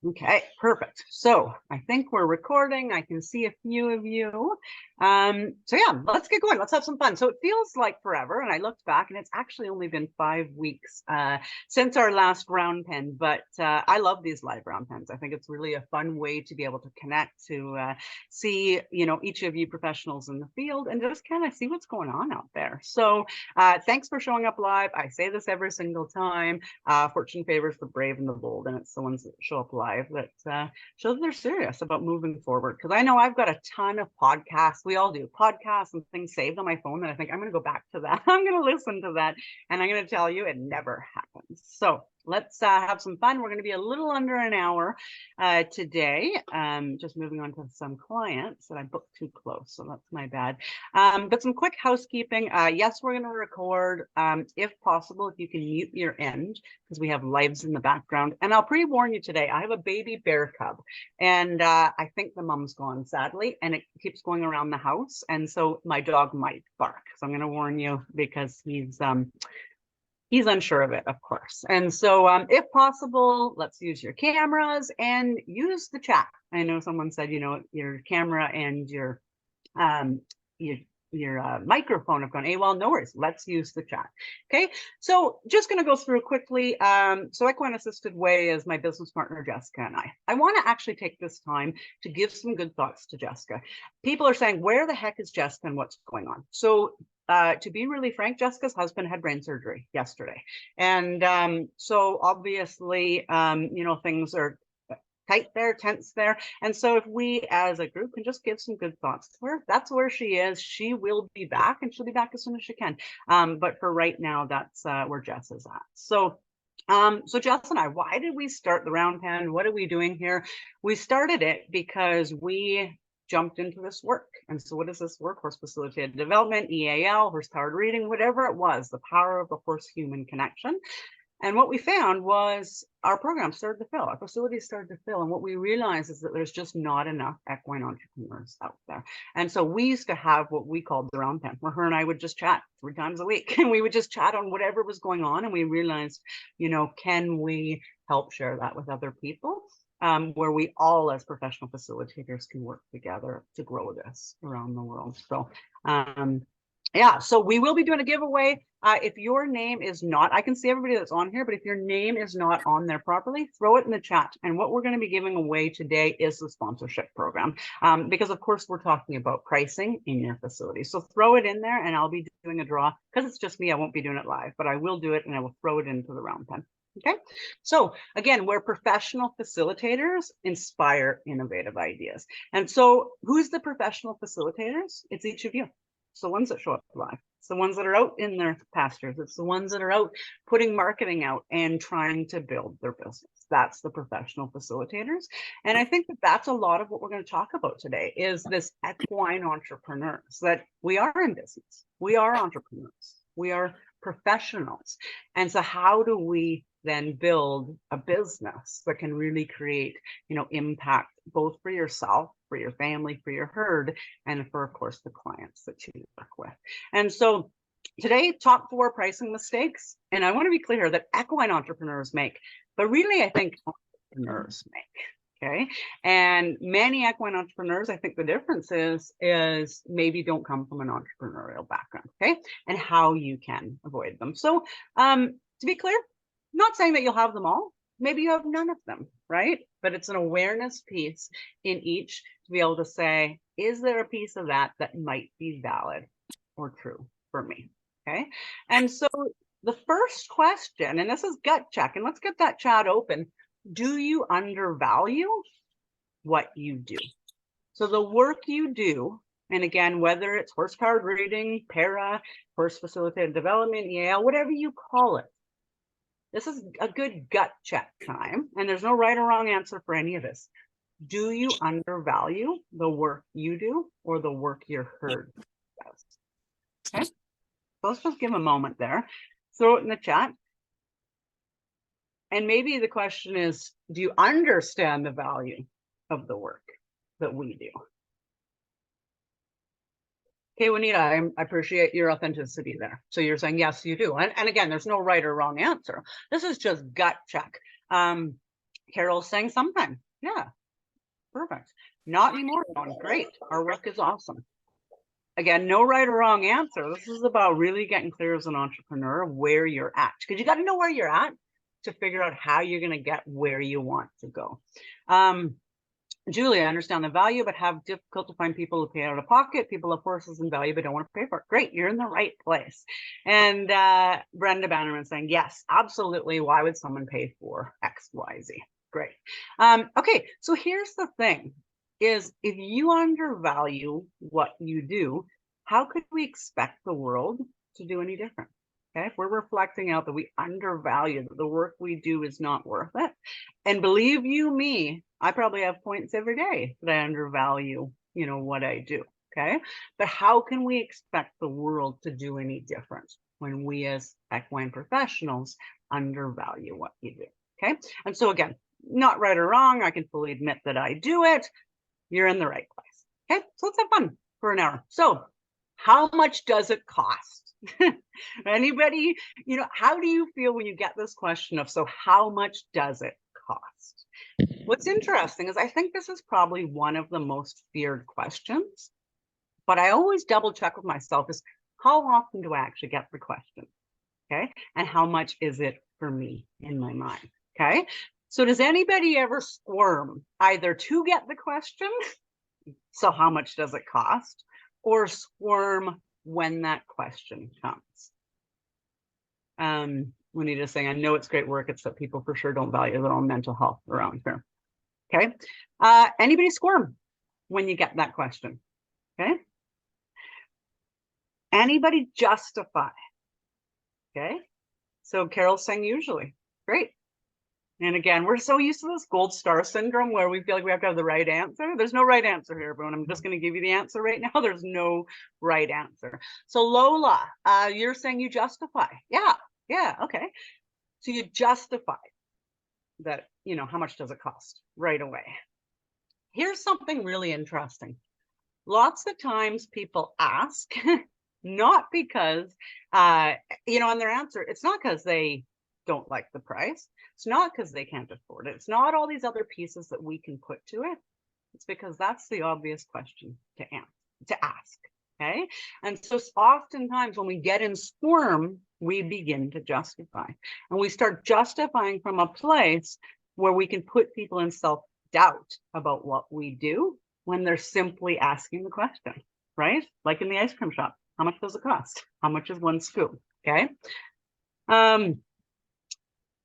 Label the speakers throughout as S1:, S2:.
S1: Okay, perfect. So I think we're recording. I can see a few of you. So yeah, let's get going. Let's have some fun. So it feels like forever. And I looked back and it's actually only been 5 weeks since our last round pen, but I love these live round pens. I think it's really a fun way to be able to connect, to see, each of you professionals in the field and just kind of see what's going on out there. So thanks for showing up live. I say this every single time. Fortune favors the brave and the bold, and it's the ones that show up live that shows they're serious about moving forward. Because I know I've got a ton of podcasts. We all do podcasts and things saved on my phone that I think I'm going to go back to that. I'm going to listen to that, and I'm going to tell you it never happens. So let's have some fun. We're going to be a little under an hour today. Just moving on to some clients that I booked too close, so that's my bad. But some quick housekeeping. Yes, we're going to record. If possible, if you can mute your end, because we have lives in the background. And I'll pre-warn you today, I have a baby bear cub, and I think the mom's gone, sadly, and it keeps going around the house. And so my dog might bark. So I'm going to warn you because he's unsure of it, of course. And so if possible, let's use your cameras and use the chat. I know someone said, your camera and your microphone have gone AWOL. No worries, let's use the chat. Okay, so just going to go through quickly. So Equine Assisted Way is my business partner Jessica and I want to actually take this time to give some good thoughts to Jessica. People are saying, where the heck is Jessica and what's going on? So to be really frank, Jessica's husband had brain surgery yesterday, and so obviously things are tight there, tense there. And so if we as a group can just give some good thoughts to her, that's where she is. She will be back, and she'll be back as soon as she can. But for right now, that's where Jess is at. So Jess and I, why did we start the round pen? What are we doing here? We started it because we jumped into this work. And so what is this work? Horse facilitated development, EAL, horse powered reading, whatever it was, the power of the horse human connection. And what we found was our program started to fill, our facilities started to fill. And what we realized is that there's just not enough equine entrepreneurs out there. And so we used to have what we called the round pen, where her and I would just chat 3 times a week. And we would just chat on whatever was going on. And we realized, can we help share that with other people? Where we all as professional facilitators can work together to grow this around the world. So yeah, so we will be doing a giveaway. If your name is not, I can see everybody that's on here, but if your name is not on there properly, throw it in the chat. And what we're going to be giving away today is the sponsorship program, because of course we're talking about pricing in your facility. So throw it in there and I'll be doing a draw. Because it's just me, I won't be doing it live, but I will do it and I will throw it into the round pen. Okay, so again, we're professional facilitators inspire innovative ideas. And so who's the professional facilitators? It's each of you. It's the ones that show up live. It's the ones that are out in their pastures. It's the ones that are out putting marketing out and trying to build their business. That's the professional facilitators. And I think that that's a lot of what we're going to talk about today is this equine entrepreneurs, that we are in business. We are entrepreneurs. We are professionals. And so how do we then build a business that can really create, impact both for yourself, for your family, for your herd, and for, of course, the clients that you work with. And so today, top 4 pricing mistakes. And I want to be clear that equine entrepreneurs make, but really I think entrepreneurs make. Okay. And many equine entrepreneurs, I think the difference is maybe don't come from an entrepreneurial background. Okay. And how you can avoid them. So to be clear, I'm not saying that you'll have them all. Maybe you have none of them, right? But it's an awareness piece in each to be able to say, is there a piece of that that might be valid or true for me? Okay. And so the first question, and this is gut check, and let's get that chat open. Do you undervalue what you do? So the work you do, and again, whether it's horse powered reading, para, horse facilitated development, EAL, whatever you call it, this is a good gut check time, and there's no right or wrong answer for any of this. Do you undervalue the work you do or the work your herd does? Okay, so let's just give a moment there. Throw it in the chat. And maybe the question is, do you understand the value of the work that we do? Okay, Juanita, I appreciate your authenticity there. So you're saying, yes, you do. And again, there's no right or wrong answer. This is just gut check. Carol's saying sometime. Yeah, perfect. Not anymore. Great. Our work is awesome. Again, no right or wrong answer. This is about really getting clear as an entrepreneur where you're at, because you got to know where you're at to figure out how you're going to get where you want to go. Julie, I understand the value, but have difficult to find people who pay out of pocket. People have horses and value, but don't want to pay for it. Great, you're in the right place. And Brenda Bannerman saying, yes, absolutely. Why would someone pay for X, Y, Z? Great. Okay, so here's the thing, is if you undervalue what you do, how could we expect the world to do any different? Okay, if we're reflecting out that we undervalue, that the work we do is not worth it. And believe you me, I probably have points every day that I undervalue, what I do. Okay, but how can we expect the world to do any different when we as equine professionals undervalue what you do? Okay, and so again, not right or wrong, I can fully admit that I do it. You're in the right place. Okay, so let's have fun for an hour. So how much does it cost? Anybody, how do you feel when you get this question of, so how much does it cost? What's interesting is I think this is probably one of the most feared questions, but I always double check with myself is how often do I actually get the question? Okay, and how much is it for me in my mind? Okay, so does anybody ever squirm either to get the question, so how much does it cost, or squirm when that question comes? Juanita saying, I know it's great work, it's that people for sure don't value their own mental health around here. Okay, anybody squirm when you get that question? Okay, anybody justify? Okay, so Carol's saying usually. Great. And again, we're so used to this gold star syndrome where we feel like we have to have the right answer. There's no right answer here, everyone. I'm just going to give you the answer right now. There's no right answer. So Lola, you're saying you justify. Yeah, okay. So you justify that, how much does it cost right away? Here's something really interesting. Lots of times people ask, not because, and their answer, it's not because they don't like the price. It's not because they can't afford it. It's not all these other pieces that we can put to it. It's because that's the obvious question to ask. Okay. And so oftentimes when we get in squirm, we begin to justify. And we start justifying from a place where we can put people in self-doubt about what we do when they're simply asking the question, right? Like in the ice cream shop, how much does it cost? How much is one scoop? Okay.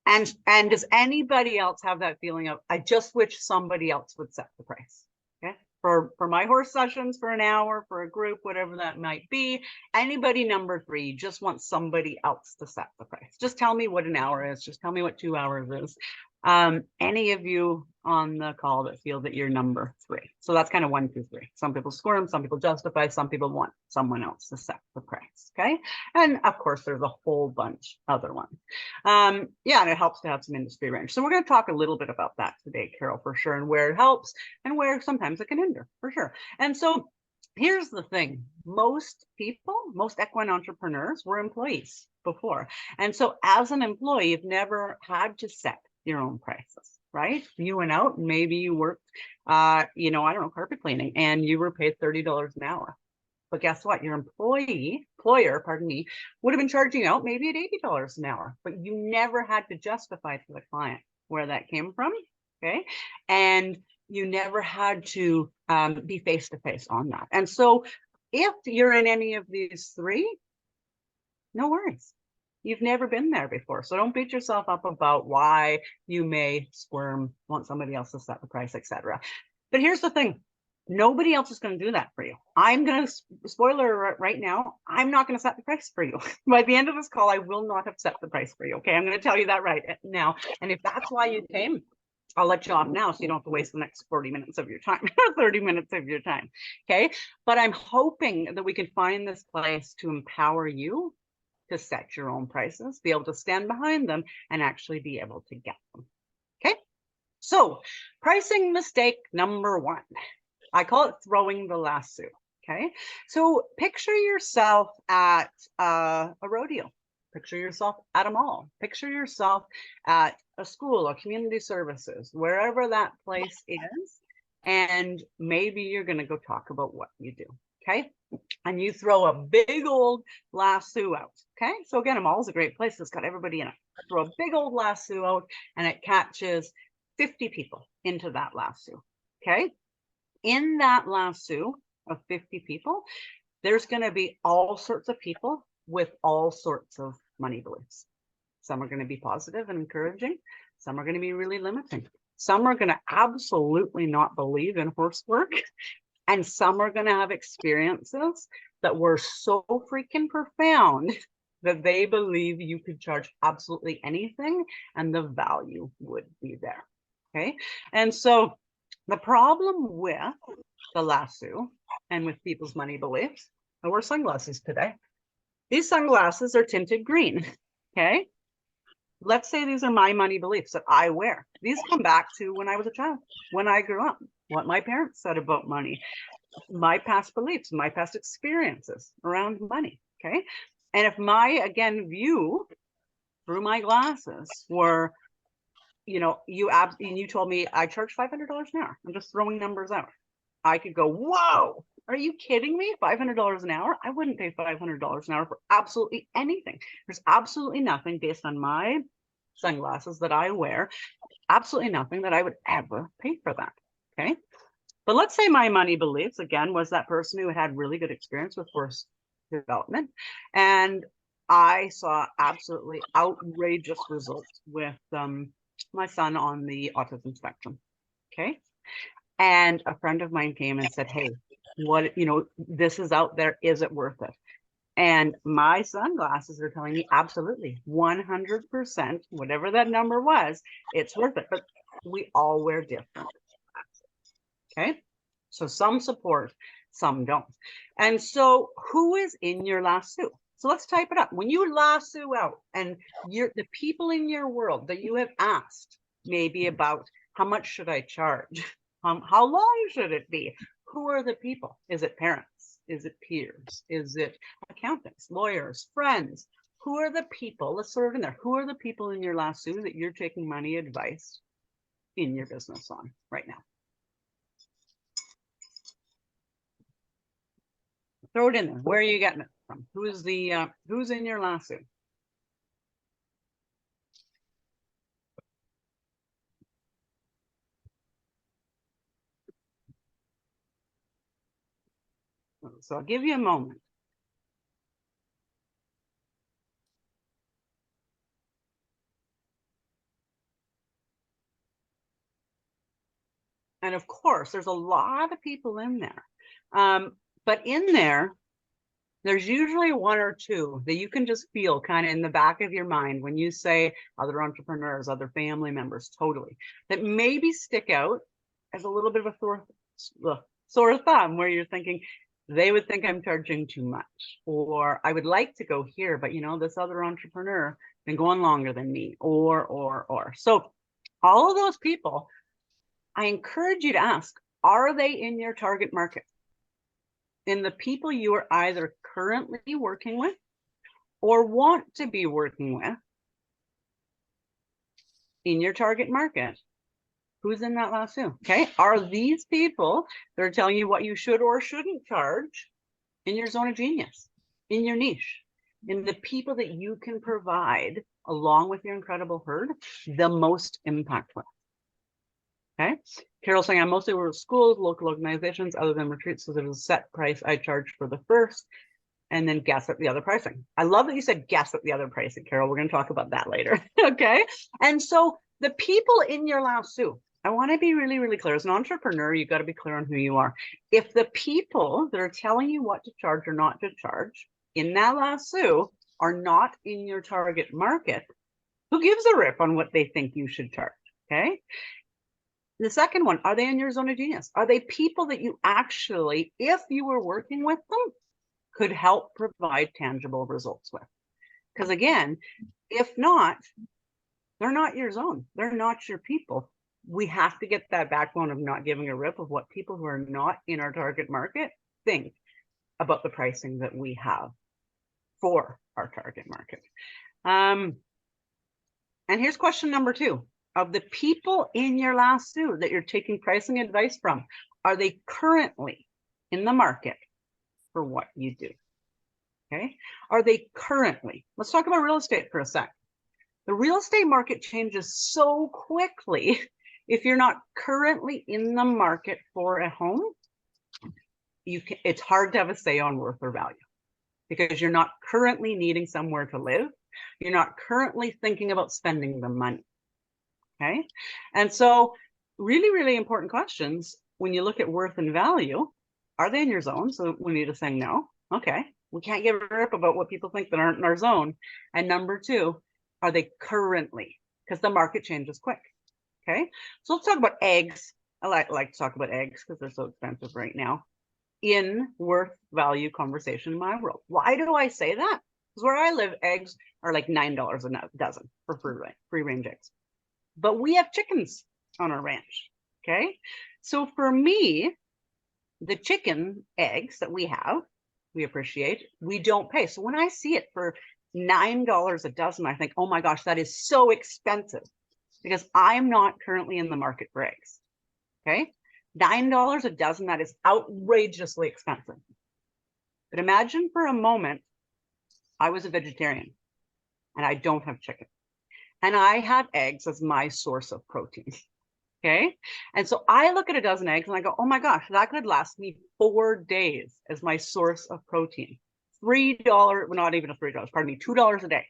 S1: And does anybody else have that feeling of, I just wish somebody else would set the price? Okay, for my horse sessions, for an hour, for a group, whatever that might be. Anybody number 3, you just want somebody else to set the price. Just tell me what an hour is. Just tell me what 2 hours is. Any of you on the call that feel that you're number 3. So that's kind of 1, 2, 3. Some people squirm, some people justify, some people want someone else to set the price. Okay. And of course, there's a whole bunch other ones. Yeah, and it helps to have some industry range. So we're going to talk a little bit about that today, Carol, for sure, and where it helps and where sometimes it can hinder, for sure. And so here's the thing. Most people, most equine entrepreneurs were employees before. And so as an employee, you've never had to set your own prices, right? You went out and maybe you worked, I don't know, carpet cleaning, and you were paid $30 an hour. But guess what? Your employer, would have been charging out maybe at $80 an hour, but you never had to justify to the client where that came from, okay? And you never had to be face-to-face on that. And so if you're in any of these 3, no worries. You've never been there before. So don't beat yourself up about why you may squirm, want somebody else to set the price, etc. But here's the thing. Nobody else is going to do that for you. I'm going to, spoiler right now, I'm not going to set the price for you. By the end of this call, I will not have set the price for you. Okay, I'm going to tell you that right now. And if that's why you came, I'll let you off now so you don't have to waste the next 40 minutes of your time, 30 minutes of your time. Okay, but I'm hoping that we can find this place to empower you to set your own prices, be able to stand behind them, and actually be able to get them. Okay, so pricing mistake number 1. I call it throwing the lasso. Okay, so picture yourself at a rodeo. Picture yourself at a mall. Picture yourself at a school or community services, wherever that place is. And maybe you're going to go talk about what you do. Okay. And you throw a big old lasso out. Okay. So again, a mall is a great place. It's got everybody in it. Throw a big old lasso out and it catches 50 people into that lasso. Okay. In that lasso of 50 people, there's going to be all sorts of people with all sorts of money beliefs. Some are going to be positive and encouraging. Some are going to be really limiting. Some are going to absolutely not believe in horse work. And some are going to have experiences that were so freaking profound that they believe you could charge absolutely anything and the value would be there. Okay. And so the problem with the lasso and with people's money beliefs, I wear sunglasses today. These sunglasses are tinted green. Okay. Let's say these are my money beliefs that I wear. These come back to when I was a child, when I grew up, what my parents said about money, my past beliefs, my past experiences around money. Okay. And if my, again, view through my glasses were, you know, you told me I charge $500 an hour. I'm just throwing numbers out. I could go, whoa, are you kidding me? $500 an hour? I wouldn't pay $500 an hour for absolutely anything. There's absolutely nothing based on my sunglasses that I wear, absolutely nothing that I would ever pay for that. Okay. But let's say my money beliefs, again, was that person who had really good experience with horse development. And I saw absolutely outrageous results with my son on the autism spectrum. Okay. And a friend of mine came and said, hey, what, you know, this is out there. Is it worth it? And my sunglasses are telling me absolutely 100%, whatever that number was, it's worth it. But we all wear different. Okay. So some support, some don't. And so who is in your lasso? So let's type it up. When you lasso out and the people in your world that you have asked maybe about how much should I charge? How long should it be? Who are the people? Is it parents? Is it peers? Is it accountants, lawyers, friends? Who are the people? Let's sort of in there. Who are the people in your lasso that you're taking money advice in your business on right now? Throw it in there. Where are you getting it from? Who's in your lasso? So I'll give you a moment. And of course, there's a lot of people in there. But in there, there's usually one or two that you can just feel kind of in the back of your mind when you say other entrepreneurs, other family members, totally, that maybe stick out as a little bit of a sore thumb where you're thinking, they would think I'm charging too much, or I would like to go here, but you know, this other entrepreneur been going longer than me, or. So all of those people, I encourage you to ask, are they in your target market? In the people you are either currently working with or want to be working with in your target market, who's in that lasso? Okay. Are these people that are telling you what you should or shouldn't charge in your zone of genius, in your niche, in the people that you can provide along with your incredible herd the most impact with? Okay. Carol's saying I mostly work with schools, local organizations, other than retreats. So there's a set price I charge for the first, and then guess at the other pricing. I love that you said guess at the other pricing, Carol. We're going to talk about that later. Okay. And so the people in your lasso, I want to be really, really clear. As an entrepreneur, you've got to be clear on who you are. If the people that are telling you what to charge or not to charge in that lasso are not in your target market, who gives a rip on what they think you should charge? Okay. The second one, are they in your zone of genius? Are they people that you actually, if you were working with them, could help provide tangible results with? Because again, if not, they're not your zone. They're not your people. We have to get that backbone of not giving a rip of what people who are not in our target market think about the pricing that we have for our target market. And here's question number 2. Of the people in your lasso that you're taking pricing advice from, are they currently in the market for what you do? Okay. Are they currently? Let's talk about real estate for a sec. The real estate market changes so quickly. If you're not currently in the market for a home, it's hard to have a say on worth or value because you're not currently needing somewhere to live. You're not currently thinking about spending the money. Okay. And so really, really important questions when you look at worth and value. Are they in your zone? So we need to say no. Okay. We can't give a rip about what people think that aren't in our zone. And number 2, are they currently? Because the market changes quick. Okay. So let's talk about eggs. I like to talk about eggs because they're so expensive right now in worth value conversation in my world. Why do I say that? Because where I live, eggs are like $9 a dozen for free range eggs. But we have chickens on our ranch. Okay. So for me, the chicken eggs that we have, we appreciate, we don't pay. So when I see it for $9 a dozen, I think, oh my gosh, that is so expensive because I'm not currently in the market for eggs. Okay. $9 a dozen, that is outrageously expensive. But imagine for a moment, I was a vegetarian and I don't have chicken and I have eggs as my source of protein. Okay. And so I look at a dozen eggs and I go, oh my gosh, that could last me 4 days as my source of protein. $3, well, not even $3, pardon me, $2 a day.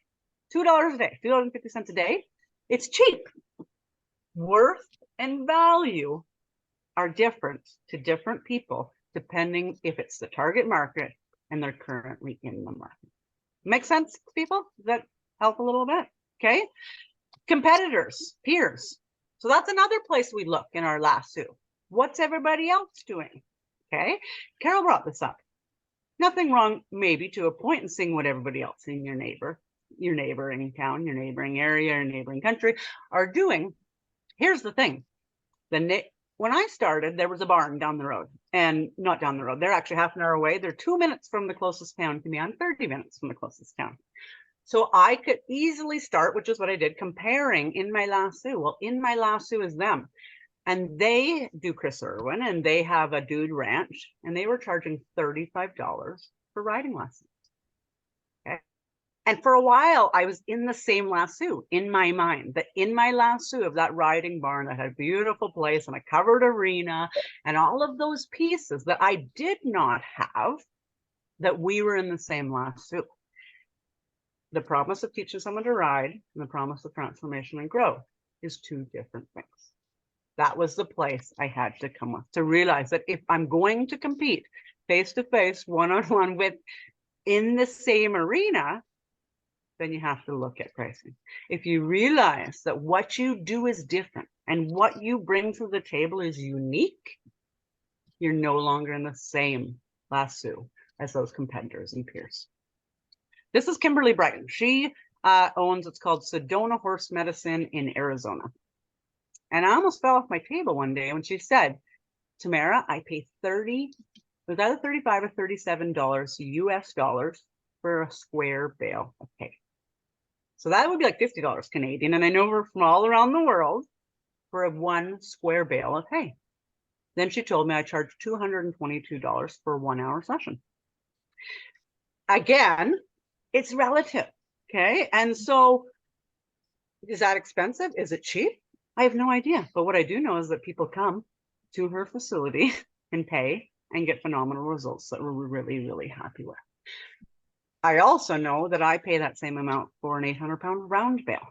S1: $2 a day, $2.50 a day. It's cheap. Worth and value are different to different people, depending if it's the target market and they're currently in the market. Make sense, people? Does that help a little bit? Okay. Competitors, peers. So that's another place we look in our lasso. What's everybody else doing? Okay. Carol brought this up. Nothing wrong, maybe to a point, in seeing what everybody else in your neighboring town, your neighboring area, your neighboring country are doing. Here's the thing. When I started, there was a barn down the road, and not down the road. They're actually half an hour away. They're 2 minutes from the closest town to me. I'm 30 minutes from the closest town. So I could easily start, which is what I did, comparing in my lasso. Well, in my lasso is them. And they do Chris Irwin, and they have a dude ranch, and they were charging $35 for riding lessons. Okay. And for a while, I was in the same lasso in my mind, that in my lasso of that riding barn that had a beautiful place and a covered arena and all of those pieces that I did not have, that we were in the same lasso. The promise of teaching someone to ride and the promise of transformation and growth is 2 different things. That was the place I had to come with, to realize that if I'm going to compete face-to-face, one-on-one with in the same arena, then you have to look at pricing. If you realize that what you do is different and what you bring to the table is unique, you're no longer in the same lasso as those competitors and peers. This is Kimberly Brighton. She owns, it's called Sedona Horse Medicine in Arizona. And I almost fell off my table one day when she said, Tamara, I pay it was either $35 or $37 US dollars for a square bale of hay. So that would be like $50 Canadian. And I know we're from all around the world for a 1 square bale of hay. Then she told me I charged $222 for a 1-hour session. Again, it's relative. Okay. And so is that expensive? Is it cheap? I have no idea. But what I do know is that people come to her facility and pay and get phenomenal results that we're really, really happy with. I also know that I pay that same amount for an 800-pound round bale.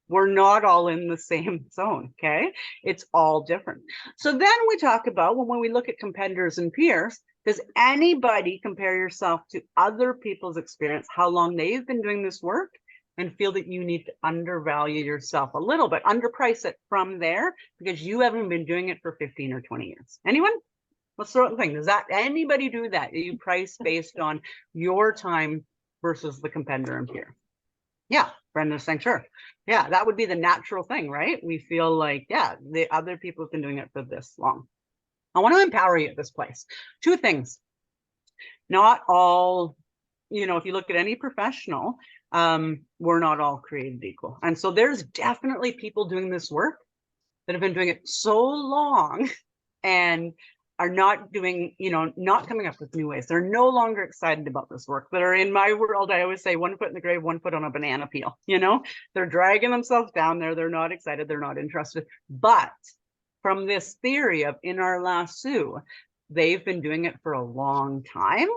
S1: We're not all in the same zone, okay? It's all different. So then we talk about when we look at competitors and peers, does anybody compare yourself to other people's experience, how long they've been doing this work, and feel that you need to undervalue yourself a little bit, underprice it from there because you haven't been doing it for 15 or 20 years? Anyone? What sort of thing? Does that anybody do that? Do you price based on your time versus the competitor and peer? Yeah, Brenda's saying sure. Yeah, that would be the natural thing, right? We feel like, yeah, the other people have been doing it for this long. I want to empower you at this place. 2 things. Not all, if you look at any professional, we're not all created equal. And so there's definitely people doing this work that have been doing it so long and are not doing, not coming up with new ways. They're no longer excited about this work. That are in my world, I always say 1 foot in the grave, 1 foot on a banana peel. They're dragging themselves down there. They're not excited. They're not interested. But from this theory of in our lasso, they've been doing it for a long time,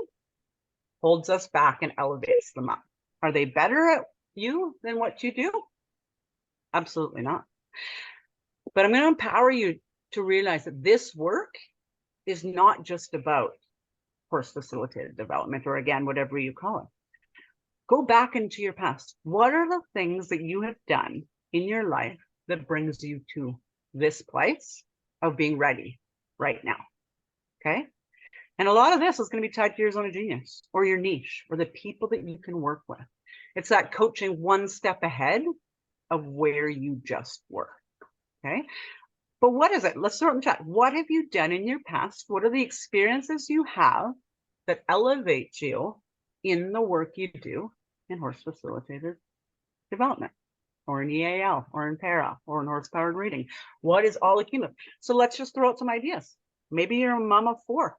S1: holds us back and elevates them up. Are they better at you than what you do? Absolutely not. But I'm going to empower you to realize that this work is not just about horse facilitated development, or again, whatever you call it. Go back into your past. What are the things that you have done in your life that brings you to this place of being ready right now? Okay. And a lot of this is going to be tied to your zone of genius or your niche or the people that you can work with. It's that coaching one step ahead of where you just were. Okay. But what is it? Let's start in chat. What have you done in your past? What are the experiences you have that elevate you in the work you do in horse facilitated development, or in EAL, or in para, or in horse powered reading? What is all accumulative? So let's just throw out some ideas. Maybe you're a mom of 4.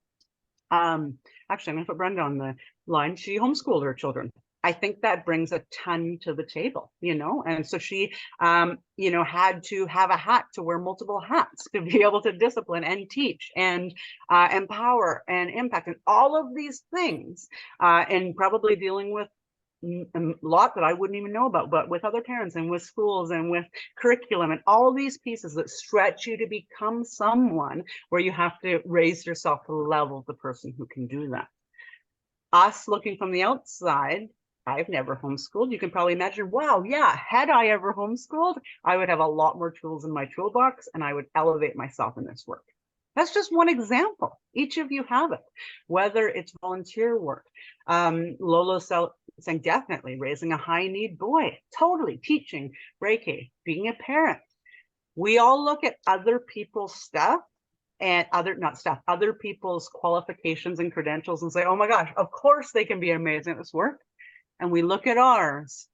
S1: Actually, I'm going to put Brenda on the line. She homeschooled her children. I think that brings a ton to the table, and so she, had to have a hat to wear multiple hats to be able to discipline and teach and empower and impact and all of these things, and probably dealing with a lot that I wouldn't even know about, but with other parents and with schools and with curriculum and all these pieces that stretch you to become someone where you have to raise yourself to the level of the person who can do that. Us looking from the outside, I've never homeschooled. You can probably imagine, wow, yeah, had I ever homeschooled, I would have a lot more tools in my toolbox and I would elevate myself in this work. That's just one example. Each of you have it, whether it's volunteer work. Lolo saying definitely raising a high need boy, totally teaching Reiki, being a parent. We all look at other people's stuff and other people's qualifications and credentials and say, oh my gosh, of course they can be amazing at this work. And we look at ours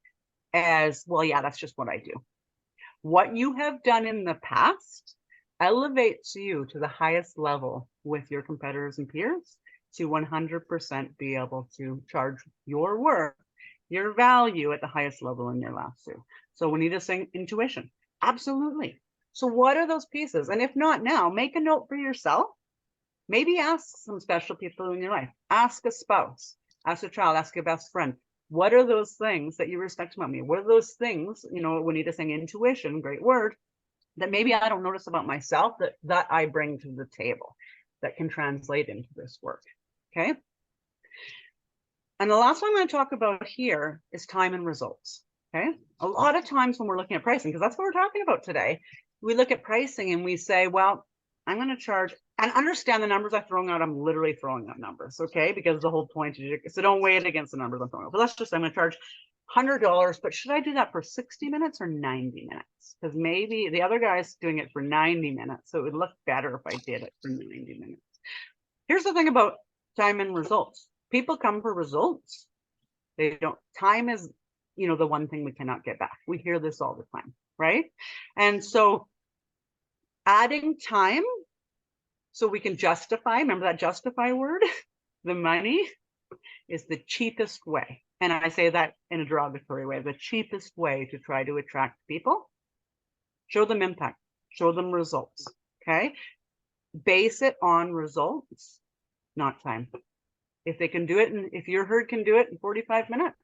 S1: as, well, yeah, that's just what I do. What you have done in the past elevates you to the highest level with your competitors and peers to 100% be able to charge your worth, your value at the highest level in your lasso. So we need to sing intuition. Absolutely. So what are those pieces? And if not now, make a note for yourself. Maybe ask some special people in your life. Ask a spouse, ask a child, ask a best friend. What are those things that you respect about me? What are those things, we need to sing intuition, great word, that maybe I don't notice about myself that I bring to the table that can translate into this work, okay? And the last one I'm going to talk about here is time and results, okay? A lot of times when we're looking at pricing, because that's what we're talking about today, we look at pricing and we say, well, I'm going to charge, and understand the numbers I'm throwing out, I'm literally throwing out numbers, okay? Because the whole point is, so don't weigh it against the numbers I'm throwing out. But let's just, I'm going to charge $100, but should I do that for 60 minutes or 90 minutes? Because maybe the other guy's doing it for 90 minutes, so it would look better if I did it for 90 minutes. Here's the thing about time and results. People come for results. They don't, time is, the one thing we cannot get back. We hear this all the time, right? And so adding time so we can justify, remember that justify word? The money is the cheapest way. And I say that in a derogatory way, the cheapest way to try to attract people. Show them impact, show them results, okay? Base it on results, not time. If they can do it, and if your herd can do it in 45 minutes,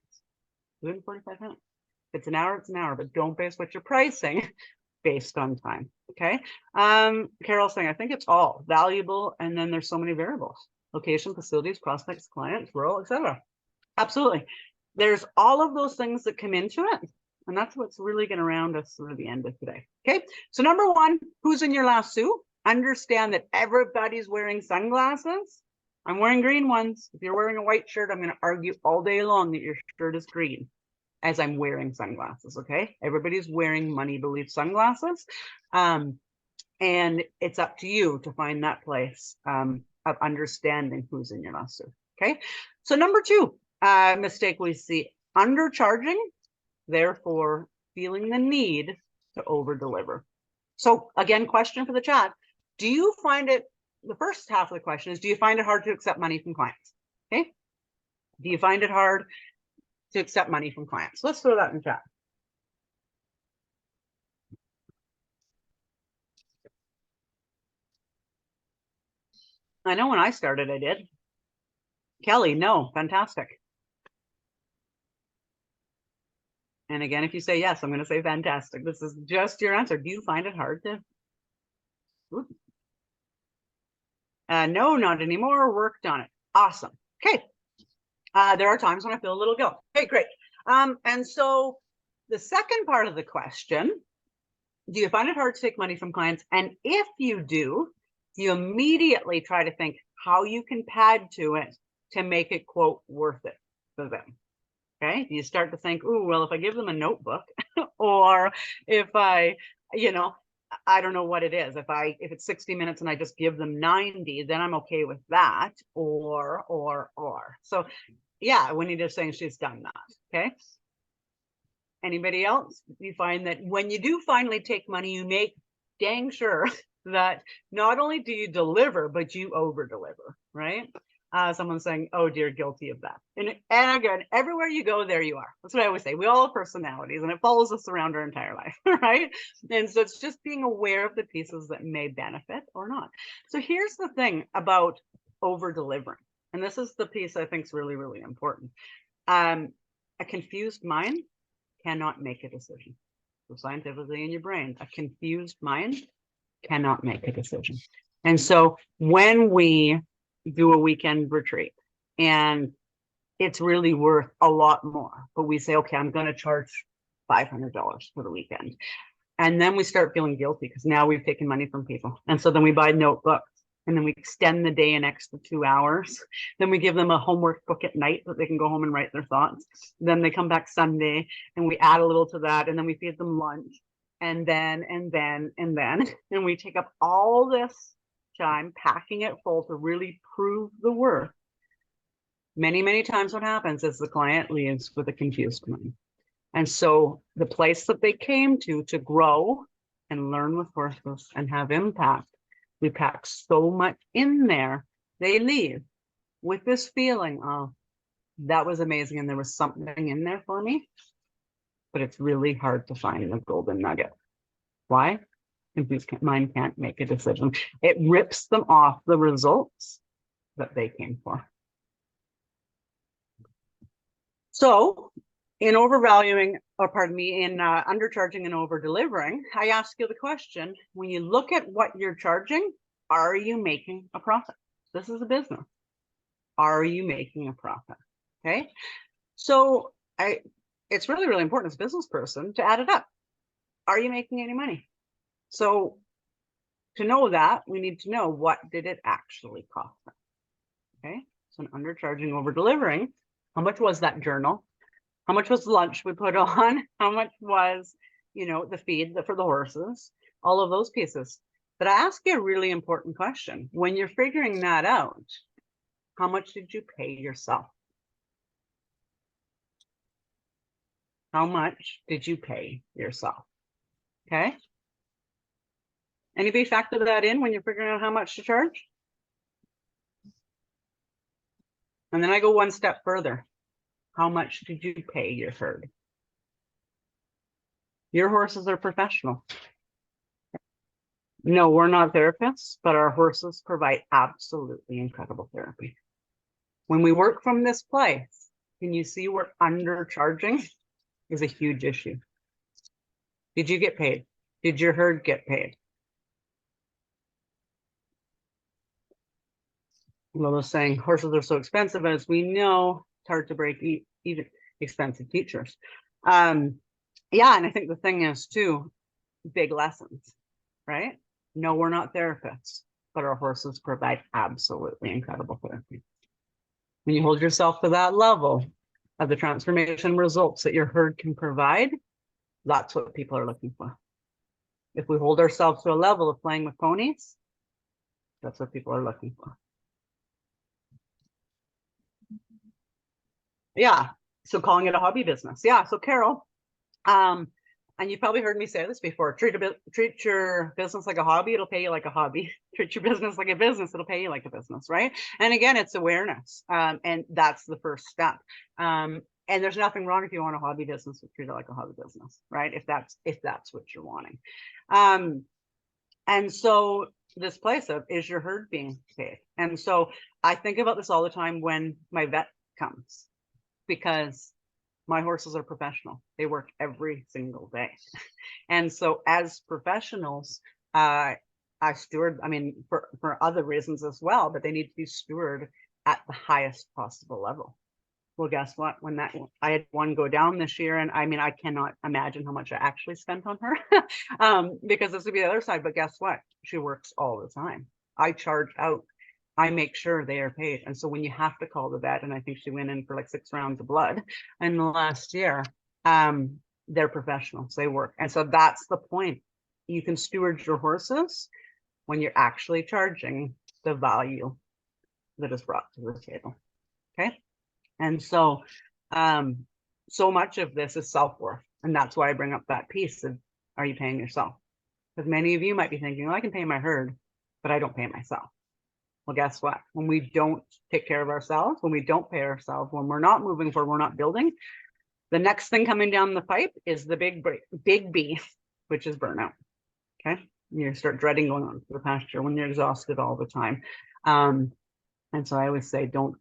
S1: do it in 45 minutes. If it's an hour, it's an hour, but don't base what you're pricing based on time, okay? Carol's saying, I think it's all valuable, and then there's so many variables: location, facilities, prospects, clients, rural, etc. Absolutely. There's all of those things that come into it, and that's what's really going to round us through the end of today. Okay, so number one, who's in your lasso? Understand that everybody's wearing sunglasses. I'm wearing green ones. If you're wearing a white shirt, I'm going to argue all day long that your shirt is green as I'm wearing sunglasses, okay? Everybody's wearing money belief sunglasses. And it's up to you to find that place of understanding who's in your lasso, okay? So number two, mistake we see undercharging, therefore feeling the need to over deliver. So again, question for the chat. Do you find it, the first half of the question is, do you find it hard to accept money from clients? Okay. Do you find it hard to accept money from clients? Let's throw that in chat. I know when I started, I did. Kelly, no, fantastic. And again, if you say yes, I'm going to say fantastic. This is just your answer. Do you find it hard to? No, not anymore. Worked on it. Awesome. Okay. There are times when I feel a little guilt. Okay, great. And so the second part of the question, do you find it hard to take money from clients? And if you do, you immediately try to think how you can pad to it to make it, quote, worth it for them. Okay, you start to think, oh, well, if I give them a notebook or if I, I don't know what it is. If it's 60 minutes and I just give them 90, then I'm okay with that. Or. So yeah, Juanita's saying she's done that. Okay. Anybody else? You find that when you do finally take money, you make dang sure that not only do you deliver, but you over deliver, right? Someone's saying, oh dear, guilty of that. And again, everywhere you go, there you are. That's what I always say. We all have personalities and it follows us around our entire life, right? And so it's just being aware of the pieces that may benefit or not. So here's the thing about over delivering. And this is the piece I think is really, really important. A confused mind cannot make a decision. So scientifically in your brain, a confused mind cannot make a decision. And so when we do a weekend retreat and it's really worth a lot more, but we say, okay, I'm going to charge $500 for the weekend. And then we start feeling guilty because now we've taken money from people. And so then we buy notebooks and then we extend the day an extra 2 hours. Then we give them a homework book at night that they can go home and write their thoughts. Then they come back Sunday and we add a little to that. And then we feed them lunch and then and we take up all this time packing it full to really prove the worth. Many times what happens is the client leaves with a confused mind. And so the place that they came to grow and learn with horses and have impact, we pack so much in there, they leave with this feeling of, that was amazing and there was something in there for me, but it's really hard to find the golden nugget. Why? Confused mind can't make a decision. It rips them off the results that they came for. So in overvaluing, or pardon me, in undercharging and over delivering, I ask you the question, when you look at what you're charging, are you making a profit? This is a business. Are you making a profit? Okay. So it's really, really important as a business person to add it up. Are you making any money? So to know that, we need to know, what did it actually cost us? Okay. So in undercharging, over delivering, how much was that journal? How much was the lunch we put on? How much was, the feed for the horses? All of those pieces. But I ask you a really important question. When you're figuring that out, how much did you pay yourself? How much did you pay yourself? Okay. Anybody factor that in when you're figuring out how much to charge? And then I go one step further. How much did you pay your herd? Your horses are professional. No, we're not therapists, but our horses provide absolutely incredible therapy. When we work from this place, can you see where undercharging is a huge issue? Did you get paid? Did your herd get paid? Lola's saying horses are so expensive, as we know, it's hard to break even expensive teachers. Yeah, and I think the thing is too, big lessons, right? No, we're not therapists, but our horses provide absolutely incredible therapy. When you hold yourself to that level of the transformation results that your herd can provide, that's what people are looking for. If we hold ourselves to a level of playing with ponies, that's what people are looking for. Yeah, So calling it a hobby business. Yeah. So Carol, and you've probably heard me say this before, treat your business like a hobby, it'll pay you like a hobby. Treat your business like a business, it'll pay you like a business, right? And again, it's awareness. And that's the first step. And there's nothing wrong if you want a hobby business to treat it like a hobby business, right? If that's what you're wanting. And so this place of, is your herd being paid? And so I think about this all the time when my vet comes, because my horses are professional. They work every single day. And so as professionals, I steward, I mean, for other reasons as well, but they need to be stewarded at the highest possible level. Well, guess what? When I had one go down this year, and I mean, I cannot imagine how much I actually spent on her, because this would be the other side. But guess what? She works all the time. I charge out. I make sure they are paid. And so when you have to call the vet, and I think she went in for like 6 rounds of blood in the last year, they're professionals. They work. And so that's the point. You can steward your horses when you're actually charging the value that is brought to the table. Okay. And so, so much of this is self-worth. And that's why I bring up that piece of, are you paying yourself? Because many of you might be thinking, well, I can pay my herd, but I don't pay myself. Well, guess what? When we don't take care of ourselves, when we don't pay ourselves, when we're not moving forward, we're not building, the next thing coming down the pipe is the big B, which is burnout. Okay. You start dreading going on to the pasture when you're exhausted all the time. And so I always say, don't,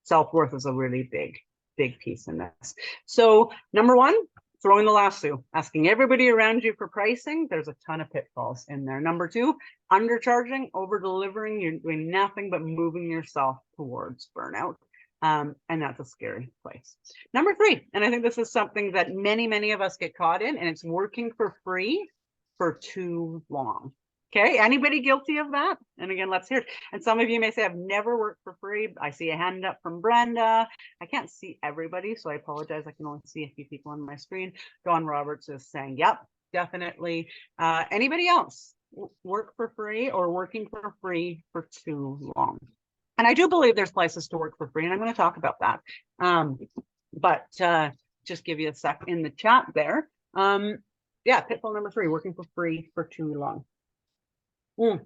S1: self-worth is a really big piece in this. So number one, throwing the lasso, asking everybody around you for pricing. There's a ton of pitfalls in there. Number two, undercharging, over-delivering. You're doing nothing but moving yourself towards burnout. And that's a scary place. Number three, and I think this is something that many of us get caught in, and it's working for free for too long. Okay, anybody guilty of that? And again, let's hear it. And some of you may say, I've never worked for free. I see a hand up from Brenda. I can't see everybody, so I apologize. I can only see a few people on my screen. Dawn Roberts is saying, yep, definitely. Anybody else work for free or working for free for too long? And I do believe there's places to work for free, and I'm going to talk about that. But just give you a sec in the chat there. Yeah, pitfall number three, working for free for too long. And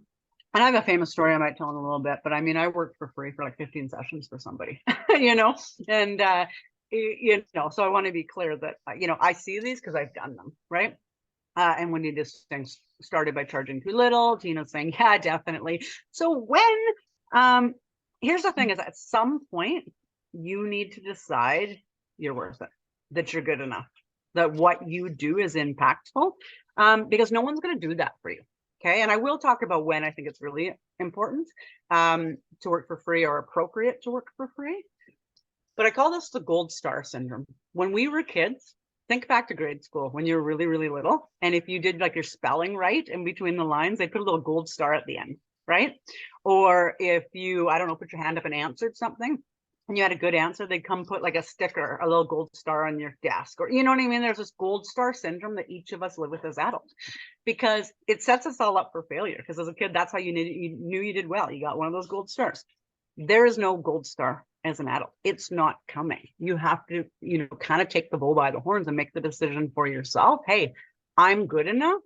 S1: I have a famous story I might tell in a little bit, but I mean, I worked for free for like 15 sessions for somebody, and, so I want to be clear that, I see these because I've done them, right? And when you just started by charging too little, Tina's saying, yeah, definitely. So when, here's the thing is at some point, you need to decide you're worth it, that you're good enough, that what you do is impactful, because no one's going to do that for you. Okay. And I will talk about when I think it's really important to work for free or appropriate to work for free. But I call this the gold star syndrome. When we were kids, think back to grade school when you were really, really little. And if you did like your spelling right in between the lines, they put a little gold star at the end, right? Or if you, I don't know, put your hand up and answered something and you had a good answer, they'd come put like a sticker, a little gold star on your desk, or you know what I mean? There's this gold star syndrome that each of us live with as adults, because it sets us all up for failure. Because as a kid, that's how you knew you did well. You got one of those gold stars. There is no gold star as an adult. It's not coming. You have to, kind of take the bull by the horns and make the decision for yourself. Hey, I'm good enough.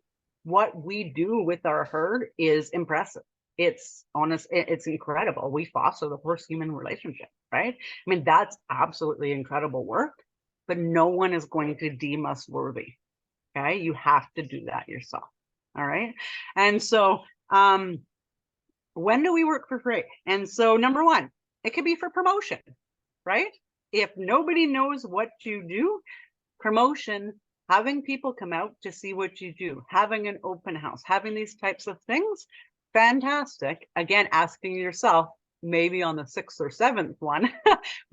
S1: What we do with our herd is impressive. It's honest. It's incredible. We foster the horse-human relationship, right? I mean, that's absolutely incredible work, but no one is going to deem us worthy. Okay. You have to do that yourself. All right. And so, when do we work for free? And so number one, it could be for promotion, right? If nobody knows what you do, promotion, having people come out to see what you do, having an open house, having these types of things, fantastic. Again, asking yourself, maybe on the 6th or 7th one,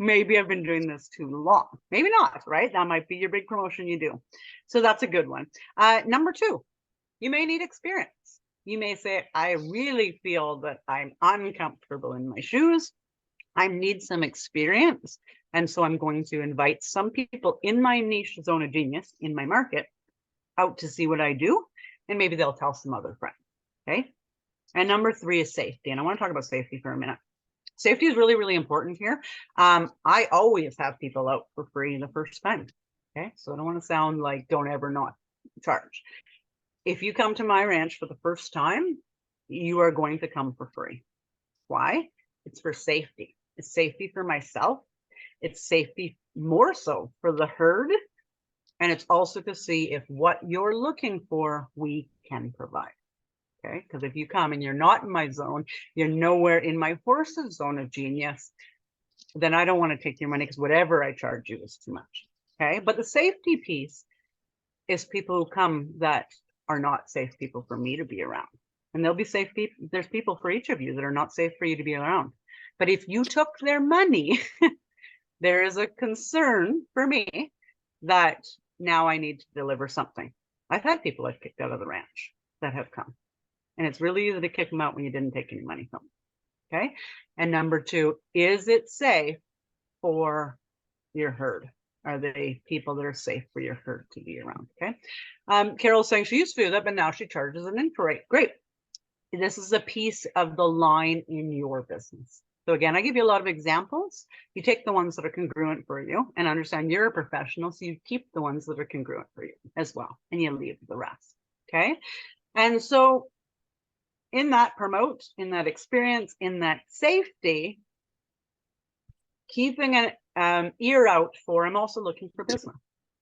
S1: maybe I've been doing this too long. Maybe not, right? That might be your big promotion you do. So that's a good one. Number two, you may need experience. You may say, I really feel that I'm uncomfortable in my shoes. I need some experience. And so I'm going to invite some people in my niche zone of genius, in my market, out to see what I do. And maybe they'll tell some other friends. Okay. And number three is safety. And I want to talk about safety for a minute. Safety is really, really important here. I always have people out for free the first time. Okay, so I don't want to sound like don't ever not charge. If you come to my ranch for the first time, you are going to come for free. Why? It's for safety. It's safety for myself. It's safety more so for the herd. And it's also to see if what you're looking for, we can provide. Okay, because if you come and you're not in my zone, you're nowhere in my horse's zone of genius, then I don't want to take your money because whatever I charge you is too much. Okay, but the safety piece is people who come that are not safe people for me to be around. And there'll be safe people. There's people for each of you that are not safe for you to be around. But if you took their money, there is a concern for me that now I need to deliver something. I've had people I've kicked out of the ranch that have come. And it's really easy to kick them out when you didn't take any money from them. Okay. And number two, is it safe for your herd? Are they people that are safe for your herd to be around? Okay. Carol's saying she used to do that, but now she charges an info rate. Great. This is a piece of the line in your business. So again, I give you a lot of examples. You take the ones that are congruent for you and understand you're a professional. So you keep the ones that are congruent for you as well. And you leave the rest. Okay. And so in that promote, in that experience, in that safety, keeping an ear out for, I'm also looking for business,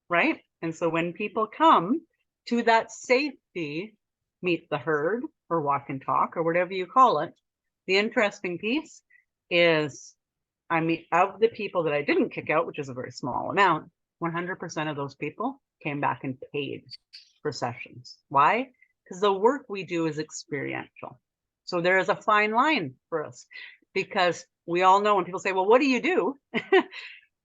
S1: right? And so when people come to that safety, meet the herd or walk and talk or whatever you call it, the interesting piece is, I mean, of the people that I didn't kick out, which is a very small amount, 100% of those people came back and paid for sessions. Why? Because the work we do is experiential. So there is a fine line for us because we all know when people say, well, what do you do?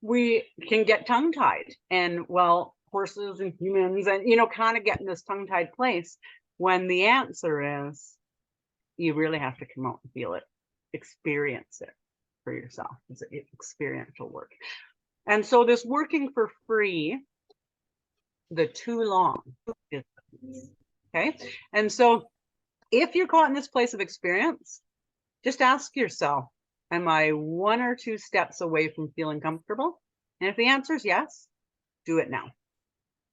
S1: We can get tongue-tied and, well, horses and humans and, you know, kind of get in this tongue-tied place when the answer is you really have to come out and feel it, experience it for yourself. It's experiential work. And so this working for free, the too long is, okay. And so if you're caught in this place of experience, just ask yourself, am I one or two steps away from feeling comfortable? And if the answer is yes, do it now.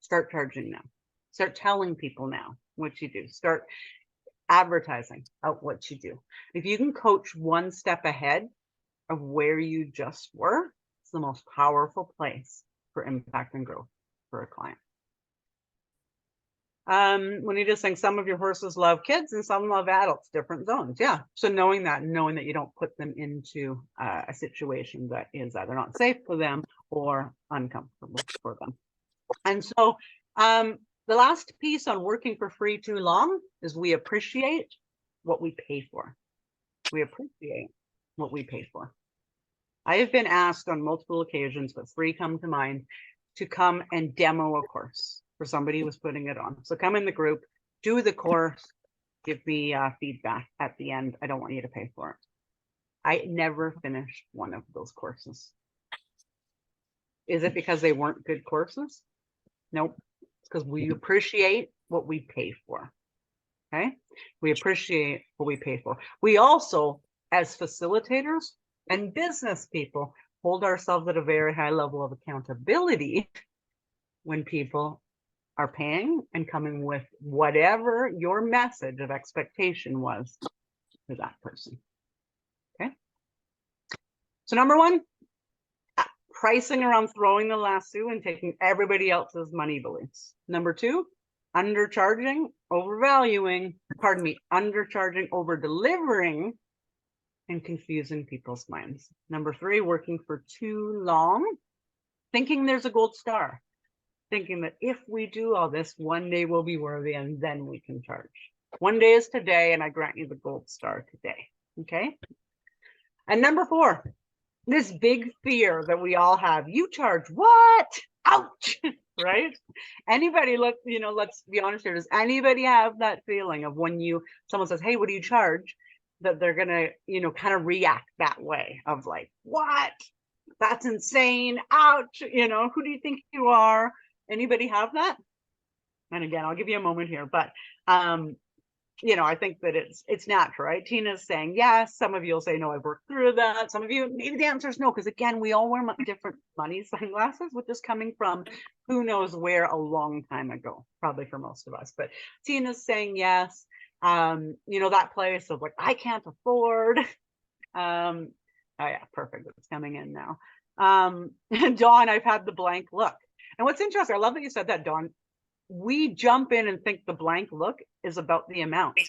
S1: Start charging now. Start telling people now what you do. Start advertising out what you do. If you can coach one step ahead of where you just were, it's the most powerful place for impact and growth for a client. When you just saying some of your horses love kids and some love adults, different zones. Yeah. So knowing that you don't put them into a situation that is either not safe for them or uncomfortable for them. And so the last piece on working for free too long is we appreciate what we pay for. We appreciate what we pay for. I have been asked on multiple occasions, but three come to mind, to come and demo a course for somebody who was putting it on. So come in the group, do the course, give me feedback at the end. I don't want you to pay for it. I never finished one of those courses. Is it because they weren't good courses? Nope. It's because we appreciate what we pay for. Okay? We appreciate what we pay for. We also, as facilitators and business people, hold ourselves at a very high level of accountability when people are paying and coming with whatever your message of expectation was for that person. Okay. So number one, pricing around throwing the lasso and taking everybody else's money beliefs. Number two, undercharging, overvaluing, undercharging, over delivering, and confusing people's minds. Number three, working for too long, thinking there's a gold star, thinking that if we do all this, one day we'll be worthy and then we can charge. One day is today, and I grant you the gold star today. Okay. And number four, this big fear that we all have. You charge what? Ouch. Right? Anybody, let's be honest here. Does anybody have that feeling of when someone says, hey, what do you charge? That they're gonna, kind of react that way of like, what? That's insane. Ouch. Who do you think you are? Anybody have that? And again, I'll give you a moment here, but I think that it's natural, right? Tina's saying yes. Some of you will say no, I've worked through that. Some of you, maybe the answer is no, because again, we all wear different money sunglasses, which is coming from who knows where a long time ago, probably for most of us. But Tina's saying yes. That place of like, I can't afford. Oh yeah, perfect. It's coming in now. Dawn, I've had the blank look. And what's interesting, I love that you said that, Dawn. We jump in and think the blank look is about the amount.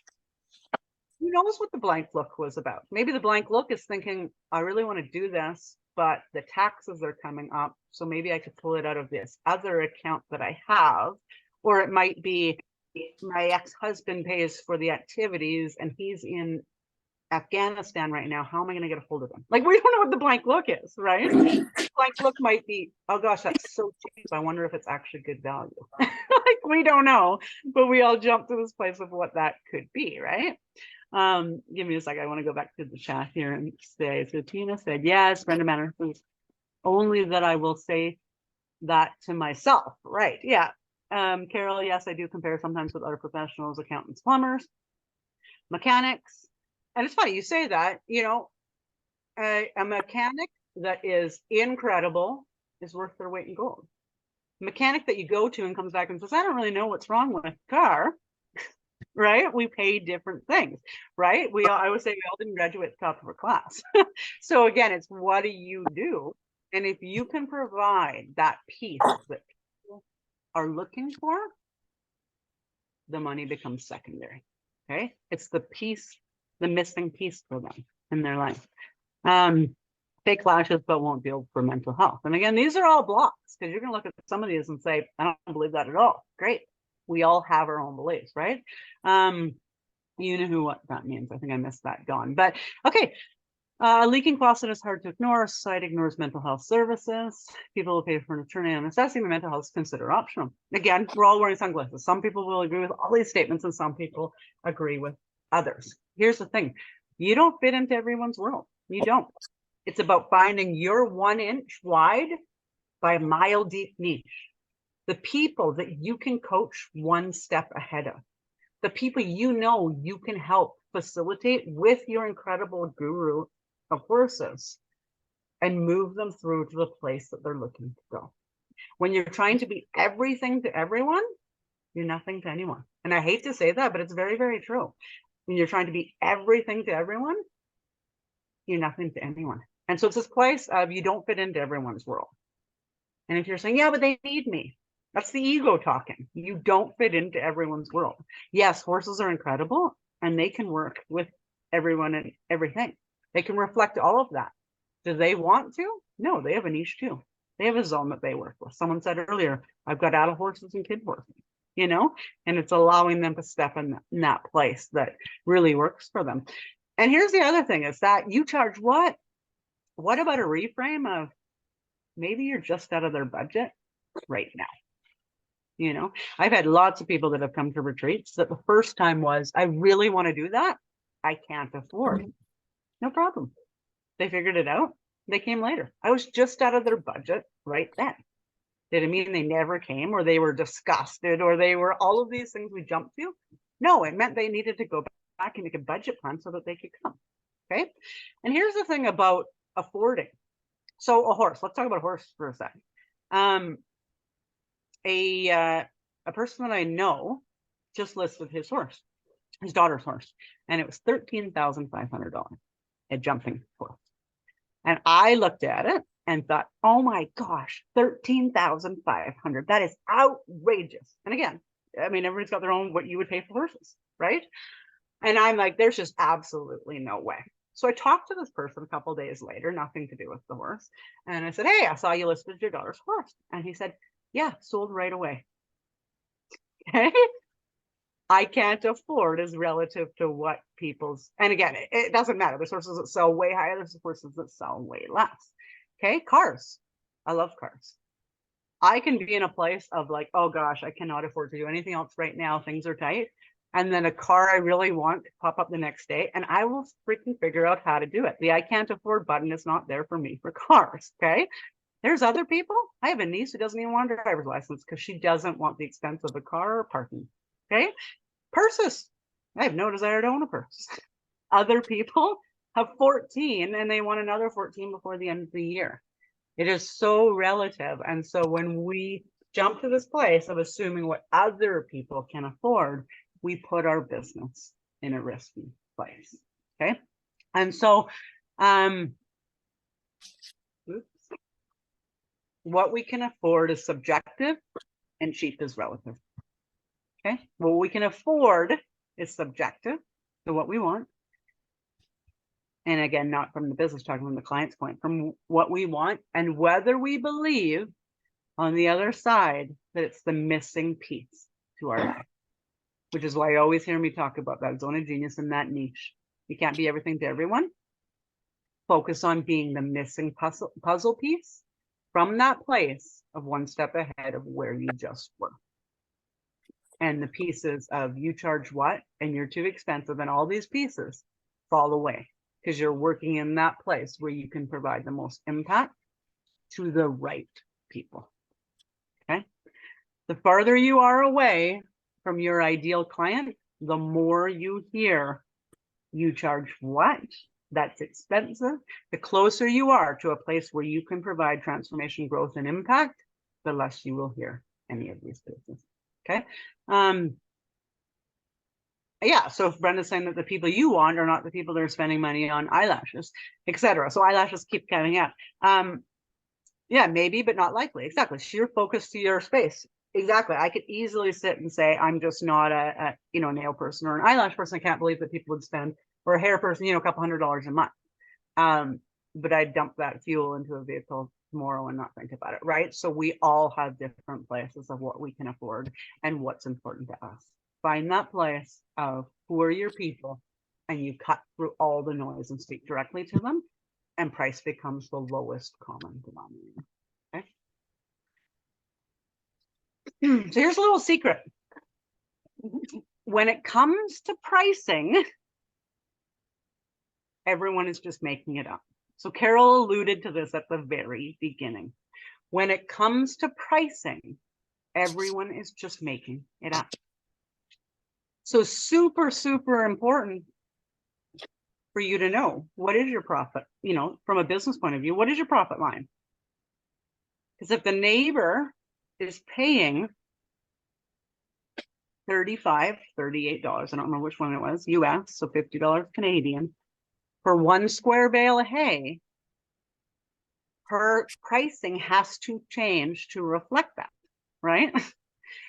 S1: Who knows what the blank look was about? Maybe the blank look is thinking, I really want to do this, but the taxes are coming up. So maybe I could pull it out of this other account that I have. Or it might be my ex-husband pays for the activities and he's in Afghanistan right now. How am I going to get a hold of him? Like, we don't know what the blank look is, right? Blank look might be, oh gosh, that's so cheap. I wonder if it's actually good value. Like, we don't know, but we all jump to this place of what that could be, right? Give me a second. I want to go back to the chat here and say, so Tina said, yes, Brenda Manor, only that I will say that to myself. Right. Yeah. Carol, yes, I do compare sometimes with other professionals, accountants, plumbers, mechanics. And it's funny you say that, a mechanic that is incredible is worth their weight in gold. A mechanic that you go to and comes back and says, I don't really know what's wrong with the car, right? We pay different things, right? I would say we all didn't graduate at the top of our class. So again, it's what do you do? And if you can provide that piece that people are looking for, the money becomes secondary, okay? It's the piece, the missing piece for them in their life. Fake lashes, but won't deal for mental health. And again, these are all blocks because you're going to look at some of these and say, I don't believe that at all. Great. We all have our own beliefs, right? You know what that means. I think I missed that, Dawn. But okay. Leaking faucet is hard to ignore. Society ignores mental health services. People will pay for an attorney and assessing the mental health is considered optional. Again, we're all wearing sunglasses. Some people will agree with all these statements and some people agree with others. Here's the thing. You don't fit into everyone's world. You don't. It's about finding your 1 inch wide by a mile deep niche. The people that you can coach one step ahead of. The people you can help facilitate with your incredible guru of horses and move them through to the place that they're looking to go. When you're trying to be everything to everyone, you're nothing to anyone. And I hate to say that, but it's very, very true. When you're trying to be everything to everyone, you're nothing to anyone. And so it's this place of you don't fit into everyone's world. And if you're saying, yeah, but they need me, that's the ego talking. You don't fit into everyone's world. Yes, horses are incredible and they can work with everyone and everything. They can reflect all of that. Do they want to? No, they have a niche too. They have a zone that they work with. Someone said earlier, I've got adult horses and kid horses, and it's allowing them to step in that place that really works for them. And here's the other thing is that you charge what? What about a reframe of maybe you're just out of their budget right now? I've had lots of people that have come to retreats that the first time was, I really want to do that. I can't afford. No problem. They figured it out. They came later. I was just out of their budget right then. Did it mean they never came or they were disgusted or they were all of these things we jumped to? No, it meant they needed to go back and make a budget plan so that they could come. Okay. And here's the thing about affording. So a horse, let's talk about a horse for a second. A person that I know just listed his horse, his daughter's horse, and it was $13,500 a jumping horse. And I looked at it and thought, oh my gosh, $13,500. That is outrageous. And again, I mean, everybody's got their own what you would pay for horses, right? And I'm like, there's just absolutely no way. So I talked to this person a couple of days later, nothing to do with the horse. And I said, hey, I saw you listed your daughter's horse. And he said, yeah, sold right away. Okay. I can't afford is relative to what people's, and again, it doesn't matter. There's horses that sell way higher, there's horses that sell way less. Okay, cars. I love cars. I can be in a place of like, oh gosh, I cannot afford to do anything else right now. Things are tight. And then a car I really want to pop up the next day and I will freaking figure out how to do it. The I can't afford button is not there for me for cars. Okay. There's other people. I have a niece who doesn't even want a driver's license because she doesn't want the expense of a car or parking. Okay. Purses. I have no desire to own a purse. Other people have 14 and they want another 14 before the end of the year. It is so relative. And so when we jump to this place of assuming what other people can afford, we put our business in a risky place. Okay. And so, what we can afford is subjective and cheap is relative. Okay. What we can afford is subjective to what we want. And again, not from the business, talking from the client's point, from what we want and whether we believe on the other side that it's the missing piece to our life, which is why you always hear me talk about that zone of genius and that niche. You can't be everything to everyone. Focus on being the missing puzzle piece from that place of one step ahead of where you just were. And the pieces of you charge what and you're too expensive and all these pieces fall away because you're working in that place where you can provide the most impact to the right people. Okay. The farther you are away from your ideal client, the more you hear you charge what? That's expensive. The closer you are to a place where you can provide transformation, growth, and impact, the less you will hear any of these pieces. Okay. Yeah, so if Brenda's saying that the people you want are not the people that are spending money on eyelashes, etc. So eyelashes keep coming out. Yeah, maybe, but not likely. Exactly. Sheer focus to your space. Exactly. I could easily sit and say, I'm just not a nail person or an eyelash person. I can't believe that people would spend, or a hair person, a couple $100 a month. But I'd dump that fuel into a vehicle tomorrow and not think about it, right? So we all have different places of what we can afford and what's important to us. Find that place of who are your people, and you cut through all the noise and speak directly to them, and price becomes the lowest common denominator. Okay. So here's a little secret. When it comes to pricing, everyone is just making it up. So Carol alluded to this at the very beginning. When it comes to pricing, everyone is just making it up. So super, super important for you to know, what is your profit? From a business point of view, what is your profit line? Because if the neighbor is paying $35, $38, I don't remember which one it was, US, so $50 Canadian, for 1 square bale of hay, her pricing has to change to reflect that, right?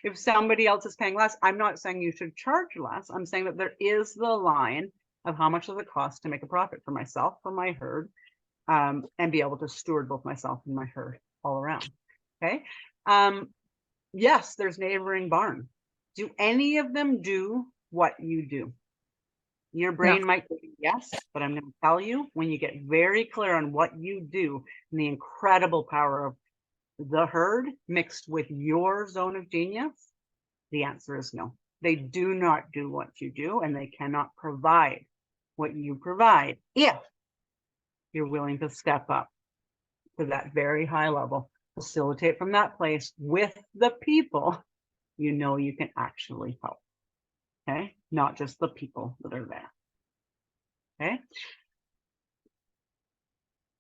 S1: If somebody else is paying less, I'm not saying you should charge less. I'm saying that there is the line of how much does it cost to make a profit for myself, for my herd, and be able to steward both myself and my herd all around. Okay. Yes, there's neighboring barn. Do any of them do what you do? Your brain might say yes, but I'm going to tell you, when you get very clear on what you do and the incredible power of the herd mixed with your zone of genius, the answer is no. They do not do what you do, and they cannot provide what you provide if you're willing to step up to that very high level, facilitate from that place with the people you can actually help. Okay, not just the people that are there. Okay.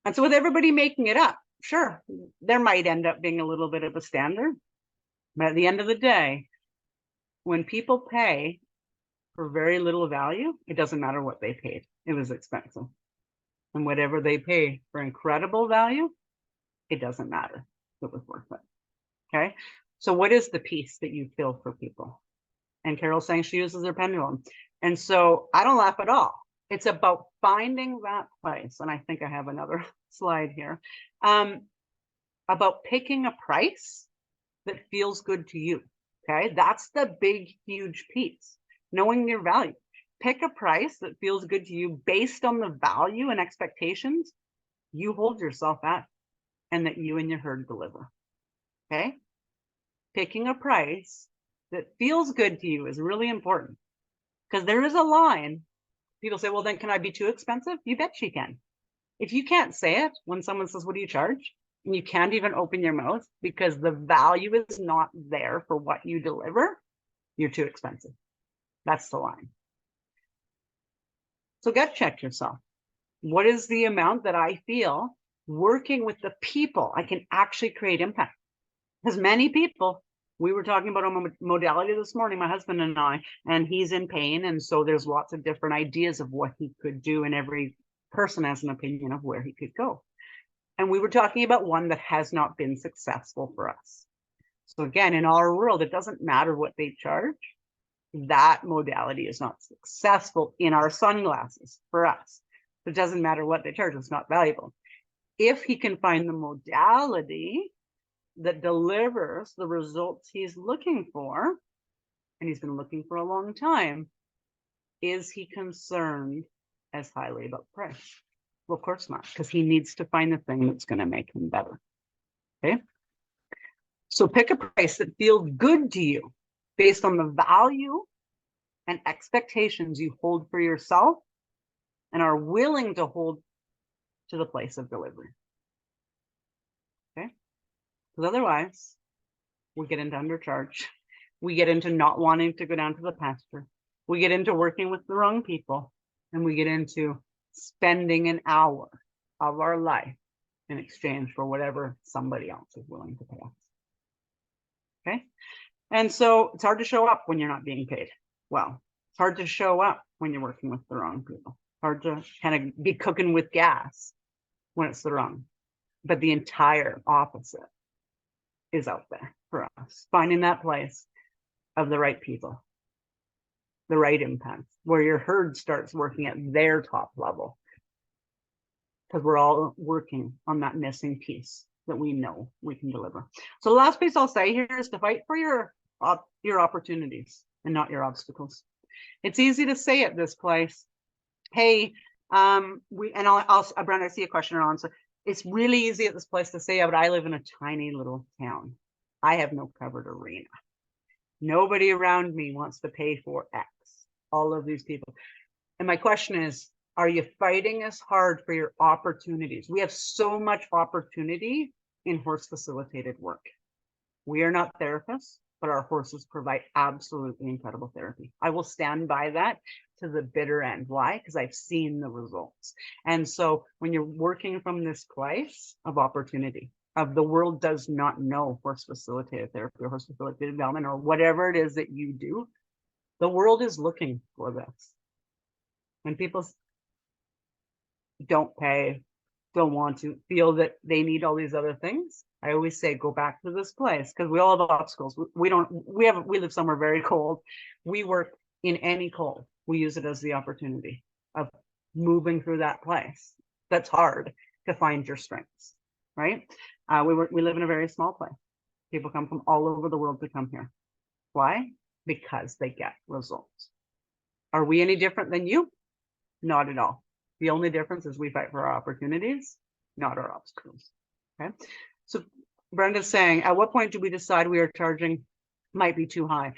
S1: And so with everybody making it up, sure, there might end up being a little bit of a standard, but at the end of the day, when people pay for very little value, it doesn't matter what they paid. It was expensive. And whatever they pay for incredible value, it doesn't matter. It was worth it. Okay. So what is the piece that you feel for people? And Carol's saying she uses her pendulum. And so I don't laugh at all. It's about finding that place. And I think I have another slide here, about picking a price that feels good to you. Okay. That's the big, huge piece. Knowing your value. Pick a price that feels good to you based on the value and expectations you hold yourself at and that you and your herd deliver. Okay. Picking a price that feels good to you is really important, because there is a line. People say, well, then can I be too expensive? You bet you can. If you can't say it when someone says, what do you charge? And you can't even open your mouth because the value is not there for what you deliver, you're too expensive. That's the line. So gut check yourself. What is the amount that I feel working with the people I can actually create impact? Because many people, we were talking about a modality this morning, my husband and I, and he's in pain. And so there's lots of different ideas of what he could do, and every person has an opinion of where he could go. And we were talking about one that has not been successful for us. So again, in our world, it doesn't matter what they charge. That modality is not successful in our sunglasses for us. It doesn't matter what they charge, it's not valuable. If he can find the modality that delivers the results he's looking for, and he's been looking for a long time, is he concerned as highly about price? Well, of course not, because he needs to find the thing that's going to make him better. Okay. So pick a price that feels good to you based on the value and expectations you hold for yourself and are willing to hold to the place of delivery. Okay. Because otherwise, we get into undercharge. We get into not wanting to go down to the pasture. We get into working with the wrong people. And we get into spending an hour of our life in exchange for whatever somebody else is willing to pay us. Okay. And so it's hard to show up when you're not being paid well. It's hard to show up when you're working with the wrong people. Hard to kind of be cooking with gas when it's the wrong. But the entire opposite is out there for us. Finding that place of the right people, the right impact, where your herd starts working at their top level. Because we're all working on that missing piece that we know we can deliver. So the last piece I'll say here is to fight for your opportunities and not your obstacles. It's easy to say at this place, hey, Brenda, I see a question around. So it's really easy at this place to say, but I live in a tiny little town. I have no covered arena. Nobody around me wants to pay for X. All of these people. And my question is, are you fighting as hard for your opportunities? We have so much opportunity in horse facilitated work. We are not therapists, but our horses provide absolutely incredible therapy. I will stand by that to the bitter end. Why? Because I've seen the results. And so when you're working from this place of opportunity, of the world does not know horse facilitated therapy or horse facilitated development or whatever it is that you do, the world is looking for this. When people don't pay, don't want to, feel that they need all these other things, I always say, go back to this place, because we all have obstacles. We live somewhere very cold. We work in any cold. We use it as the opportunity of moving through that place. That's hard to find your strengths, right? We live in a very small place. People come from all over the world to come here. Why? Because they get results. Are we any different than you? Not at all. The only difference is we fight for our opportunities, not our obstacles. Okay. So Brenda's saying, at what point do we decide we are charging might be too high?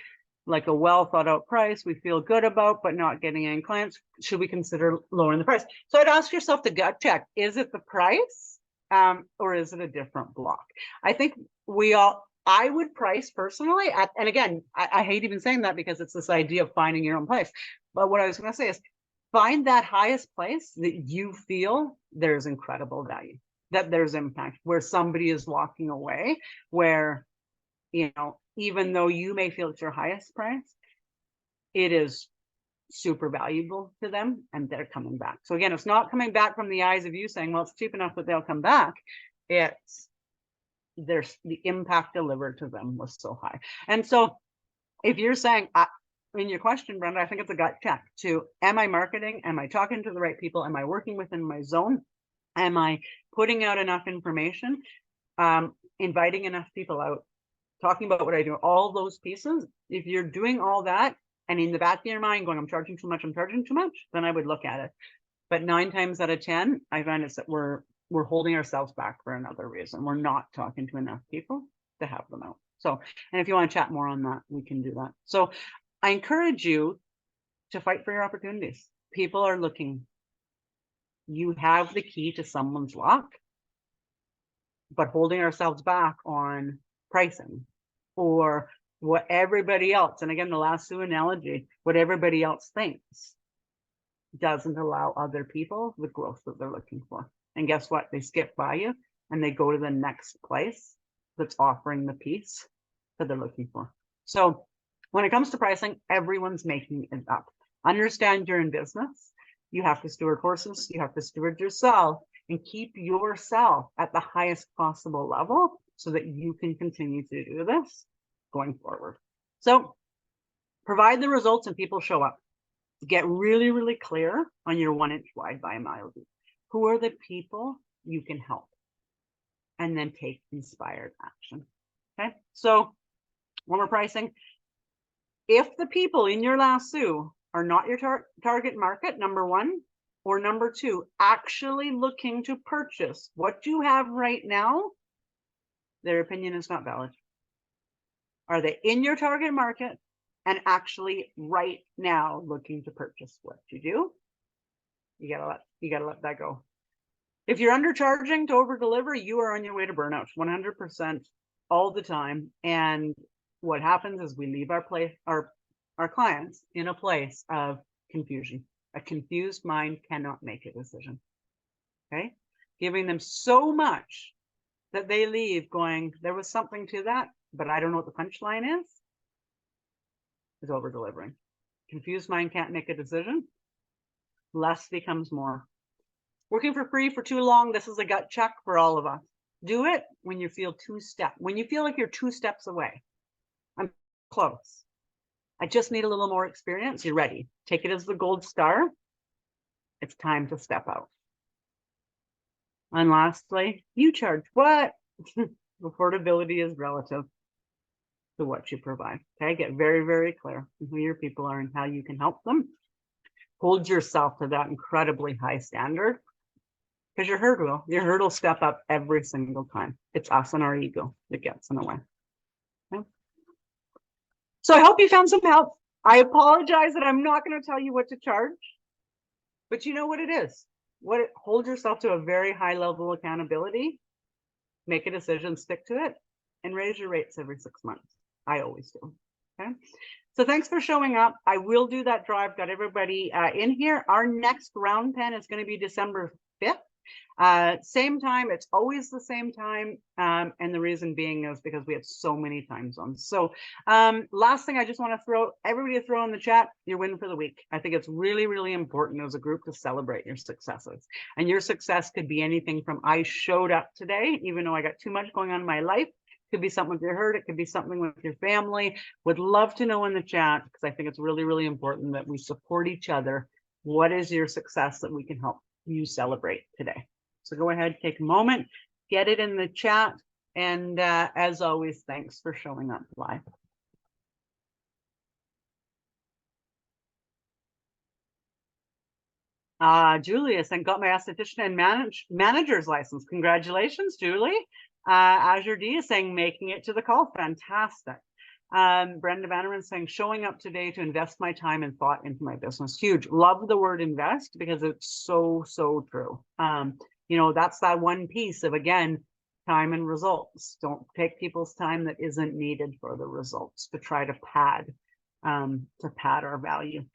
S1: Like a well thought out price we feel good about, but not getting any clients. Should we consider lowering the price? So I'd ask yourself the gut check. Is it the price or is it a different block? I think I would price personally at, and again, I hate even saying that because it's this idea of finding your own place. But what I was going to say is find that highest place that you feel there's incredible value, that there's impact, where somebody is walking away, where, even though you may feel it's your highest price, it is super valuable to them and they're coming back. So again, it's not coming back from the eyes of you saying, well, it's cheap enough that they'll come back. It's the impact delivered to them was so high. And so if you're saying, in your question, Brenda, I think it's a gut check to, am I marketing? Am I talking to the right people? Am I working within my zone? Am I putting out enough information? Inviting enough people out? Talking about what I do, all those pieces. If you're doing all that and in the back of your mind going, I'm charging too much, then I would look at it. But 9 times out of 10, I find it's that we're holding ourselves back for another reason. We're not talking to enough people to have them out. So, and if you want to chat more on that, we can do that. So I encourage you to fight for your opportunities. People are looking. You have the key to someone's lock, but holding ourselves back on pricing or what everybody else, and again, the lasso analogy, what everybody else thinks doesn't allow other people the growth that they're looking for. And guess what? They skip by you and they go to the next place that's offering the piece that they're looking for. So when it comes to pricing, everyone's making it up. Understand you're in business. You have to steward horses. You have to steward yourself and keep yourself at the highest possible level so that you can continue to do this going forward. So provide the results and people show up. Get really, really clear on your 1 inch wide by a mile deep. Who are the people you can help? And then take inspired action. Okay. So when we're pricing, if the people in your lasso are not your target market, number one, or number two, actually looking to purchase what you have right now, their opinion is not valid. Are they in your target market and actually right now looking to purchase what you do? You gotta let that go. If you're undercharging to over deliver, you are on your way to burnout 100% all the time. And what happens is we leave our clients in a place of confusion. A confused mind cannot make a decision. Okay, giving them so much that they leave going, there was something to that, but I don't know what the punchline is over delivering. Confused mind can't make a decision. Less becomes more. Working for free for too long, this is a gut check for all of us. Do it when you feel when you feel like you're 2 steps away. I'm close. I just need a little more experience. You're ready. Take it as the gold star. It's time to step out. And lastly, you charge what? Affordability is relative to what you provide. Okay, get very, very clear on who your people are and how you can help them. Hold yourself to that incredibly high standard, because your herd will step up every single time. It's us and our ego that gets in the way. Okay? So I hope you found some help. I apologize that I'm not going to tell you what to charge, but you know what it is. Hold yourself to a very high level of accountability, make a decision, stick to it, and raise your rates every 6 months. I always do. Okay. So thanks for showing up. I will do that drive. Got everybody in here. Our next round pen is going to be December 5th. Same time. It's always the same time. And the reason being is because we have so many time zones. So last thing I just want to throw in the chat, your win for the week. I think it's really, really important as a group to celebrate your successes. And your success could be anything from I showed up today, even though I got too much going on in my life. Could be something with your herd. It could be something with your family. Would love to know in the chat, because I think it's really, really important that we support each other. What is your success that we can help you celebrate today? So go ahead, take a moment, get it in the chat. And as always, thanks for showing up live. Julia saying, got my esthetician and manager's license. Congratulations, Julie. Azure D is saying, making it to the call. Fantastic. Brenda Bannerman saying, showing up today to invest my time and thought into my business. Huge. Love the word invest, because it's so, so true. You know, that's that one piece of, again, time and results. Don't take people's time that isn't needed for the results to try to pad our value.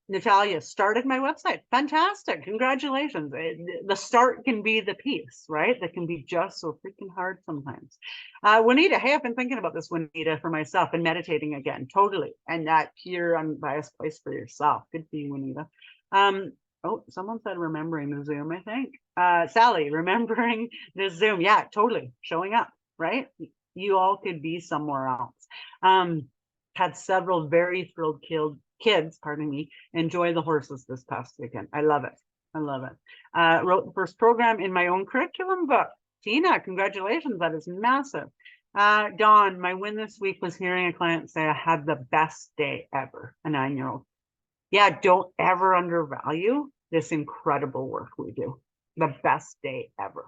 S1: Natalia started my website. Fantastic. Congratulations. The start can be the piece, right? That can be just so freaking hard sometimes. Juanita, hey, I've been thinking about this, Juanita, for myself and meditating again. Totally. And that pure unbiased place for yourself. Good for you, Juanita. Oh, someone said remembering the Zoom, I think. Sally, remembering the Zoom. Yeah, totally. Showing up, right? You all could be somewhere else. Had several very thrilled kids, pardon me, enjoy the horses this past weekend. I love it. I love it. Wrote the first program in my own curriculum book. Tina, congratulations. That is massive. Dawn, my win this week was hearing a client say I had the best day ever, a 9-year-old. Yeah, don't ever undervalue this incredible work we do. The best day ever.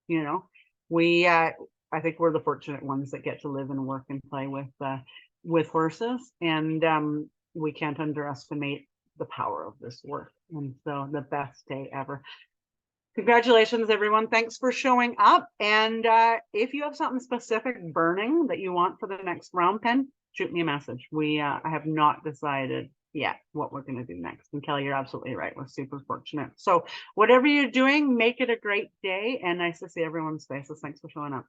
S1: You know, I think we're the fortunate ones that get to live and work and play with horses, and we can't underestimate the power of this work. And so the best day ever. Congratulations, everyone. Thanks for showing up. And if you have something specific burning that you want for the next round pen, shoot me a message. I have not decided yeah, what we're going to do next. And Kelly, you're absolutely right. We're super fortunate. So whatever you're doing, make it a great day, and nice to see everyone's faces. Thanks for showing up.